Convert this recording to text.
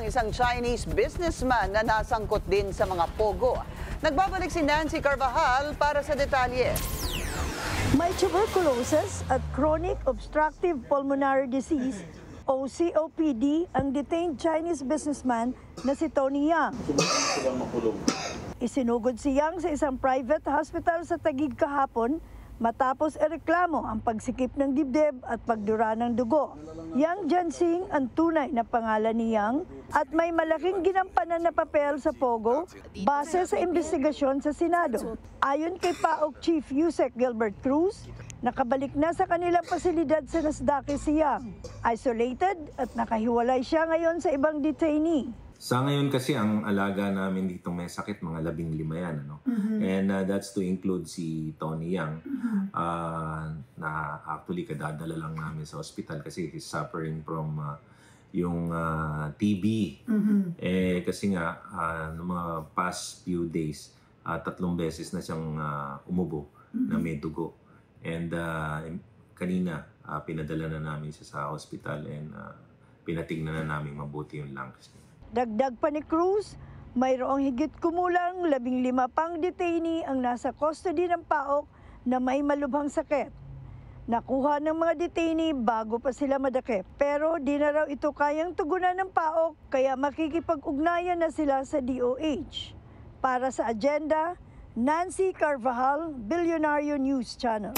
Isang Chinese businessman na nasangkot din sa mga pogo. Nagbabalik si Nancy Carvajal para sa detalye. May tuberculosis at chronic obstructive pulmonary disease o COPD ang detained Chinese businessman na si Tony Yang. Isinugod si Yang sa isang private hospital sa Taguig kahapon matapos ereklamo ang pagsikip ng dibdib at pagdura ng dugo. Yang Jianxing ang tunay na pangalan ni Yang at may malaking ginampanan na papel sa Pogo base sa investigasyon sa Senado. Ayon kay PAOK Chief Yusek Gilbert Cruz, nakabalik na sa kanilang pasilidad sa Nasdaqi si Yang. Isolated at nakahiwalay siya ngayon sa ibang detainee. Sa ngayon kasi ang alaga namin dito may sakit, mga 15 yan. Ano? And that's to include si Tony Yang na actually kadadala lang namin sa hospital kasi he's suffering from yung TB. Kasi nga, noong mga past few days, 3 beses na siyang umubo na may dugo. And kanina, pinadala na namin siya sa hospital and pinatignan na namin mabuti yung lungs niya. Dagdag pa ni Cruz, mayroong higit kumulang 15 pang detainee ang nasa custody ng PAOK na may malubhang sakit. Nakuha ng mga detainee bago pa sila madakip. Pero di na raw ito kayang tugunan ng PAOK kaya makikipag-ugnayan na sila sa DOH. Para sa agenda, Nancy Carvajal, Billionario News Channel.